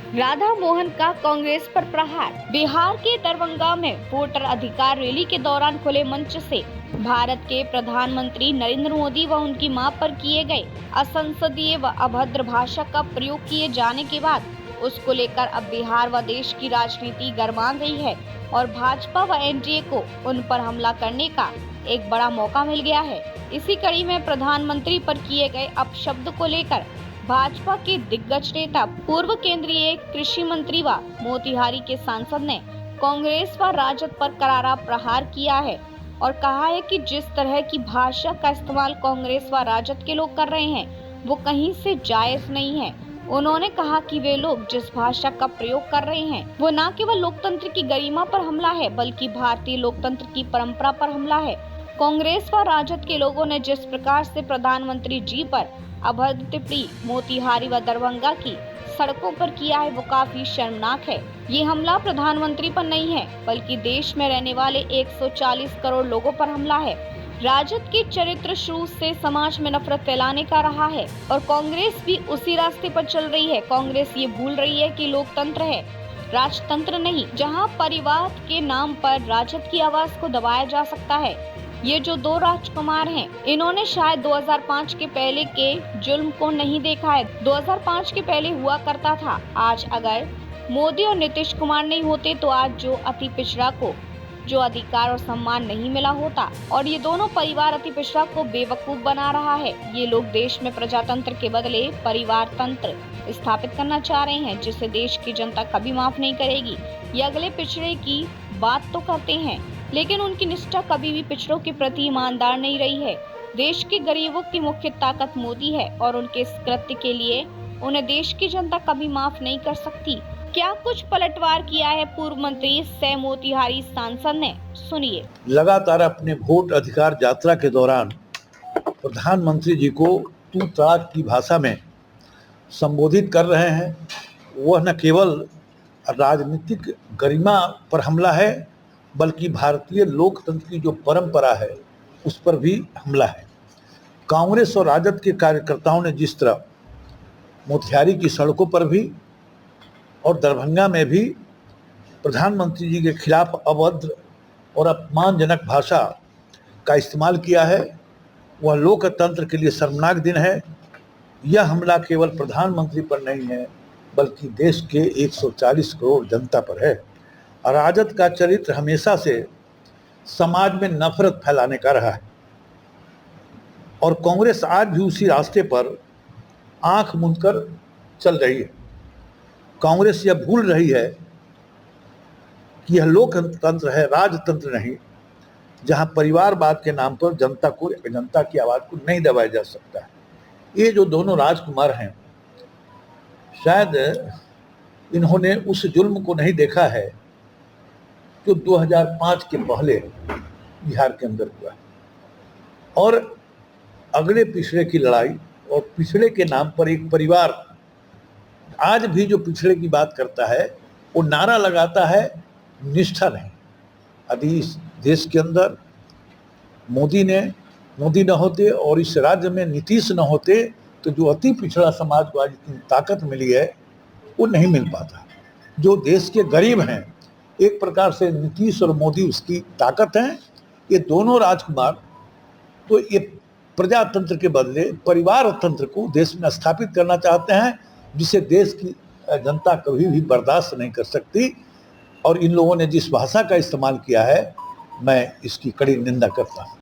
राधा मोहन का कांग्रेस पर प्रहार। बिहार के दरभंगा में वोटर अधिकार रैली के दौरान खुले मंच से भारत के प्रधानमंत्री नरेंद्र मोदी व उनकी मां पर किए गए असंसदीय व अभद्र भाषा का प्रयोग किए जाने के बाद उसको लेकर अब बिहार व देश की राजनीति गरमा गई है और भाजपा व एनडीए को उन पर हमला करने का एक बड़ा मौका मिल गया है। इसी कड़ी में प्रधानमंत्री पर किए गए अपशब्द को लेकर भाजपा के दिग्गज नेता पूर्व केंद्रीय कृषि मंत्री व मोतिहारी के सांसद ने कांग्रेस व राजद पर करारा प्रहार किया है और कहा है कि जिस तरह की भाषा का इस्तेमाल कांग्रेस व राजद के लोग कर रहे हैं वो कहीं से जायज नहीं है। उन्होंने कहा कि वे लोग जिस भाषा का प्रयोग कर रहे हैं वो न केवल लोकतंत्र की गरिमा पर हमला है बल्कि भारतीय लोकतंत्र की परंपरा पर हमला है। कांग्रेस व राजद के लोगों ने जिस प्रकार से प्रधानमंत्री जी पर अभद्र टिप्पणी मोतिहारी व दरभंगा की सड़कों पर किया है वो काफी शर्मनाक है। ये हमला प्रधानमंत्री पर नहीं है बल्कि देश में रहने वाले 140 करोड़ लोगों पर हमला है। राजद की चरित्र शुरू से समाज में नफरत फैलाने का रहा है और कांग्रेस भी उसी रास्ते पर चल रही है। कांग्रेस ये भूल रही है कि लोकतंत्र है, राजतंत्र नहीं, जहां परिवार के नाम पर राजद की आवाज को दबाया जा सकता है। ये जो दो राजकुमार हैं, इन्होंने शायद 2005 के पहले के जुल्म को नहीं देखा है। 2005 के पहले हुआ करता था। आज अगर मोदी और नीतीश कुमार नहीं होते तो आज जो अति पिछड़ा को जो अधिकार और सम्मान नहीं मिला होता और ये दोनों परिवार अति पिछड़ा को बेवकूफ बना रहा है। ये लोग देश में प्रजातंत्र के बदले परिवार तंत्र स्थापित करना चाह रहे हैं जिसे देश की जनता कभी माफ नहीं करेगी। ये अगले पिछड़े की बात तो करते हैं लेकिन उनकी निष्ठा कभी भी पिछड़ों के प्रति ईमानदार नहीं रही है। देश के गरीबों की मुख्य ताकत मोदी है और उनके इस कृत्य के लिए उन्हें देश की जनता कभी माफ नहीं कर सकती। क्या कुछ पलटवार किया है पूर्व मंत्री सह मोतिहारी सांसद ने, सुनिए। लगातार अपने वोट अधिकार यात्रा के दौरान प्रधानमंत्री जी को तू तड़ाक की भाषा में संबोधित कर रहे हैं। वह न केवल राजनीतिक गरिमा पर हमला है बल्कि भारतीय लोकतंत्र की जो परंपरा है उस पर भी हमला है। कांग्रेस और राजद के कार्यकर्ताओं ने जिस तरह मोतिहारी की सड़कों पर भी और दरभंगा में भी प्रधानमंत्री जी के खिलाफ अभद्र और अपमानजनक भाषा का इस्तेमाल किया है, वह लोकतंत्र के लिए शर्मनाक दिन है। यह हमला केवल प्रधानमंत्री पर नहीं है बल्कि देश के 140 करोड़ जनता पर है। राजद का चरित्र हमेशा से समाज में नफरत फैलाने का रहा है और कांग्रेस आज भी उसी रास्ते पर आंख मूंदकर चल रही है। कांग्रेस यह भूल रही है कि यह लोकतंत्र है, राजतंत्र नहीं, जहां परिवारवाद के नाम पर जनता की आवाज को नहीं दबाया जा सकता है। ये जो दोनों राजकुमार हैं, शायद इन्होंने उस जुल्म को नहीं देखा है जो 2005 के पहले बिहार के अंदर हुआ और अगले पिछड़े की लड़ाई और पिछड़े के नाम पर एक परिवार आज भी जो पिछड़े की बात करता है वो नारा लगाता है निष्ठा नहीं। यदि इस देश के अंदर मोदी न होते और इस राज्य में नीतीश न होते तो जो अति पिछड़ा समाज को आज इतनी ताकत मिली है वो नहीं मिल पाता। जो देश के गरीब हैं, एक प्रकार से नीतीश और मोदी उसकी ताकत हैं। ये दोनों राजकुमार तो ये प्रजातंत्र के बदले परिवार तंत्र को देश में स्थापित करना चाहते हैं जिसे देश की जनता कभी भी बर्दाश्त नहीं कर सकती। और इन लोगों ने जिस भाषा का इस्तेमाल किया है मैं इसकी कड़ी निंदा करता हूँ।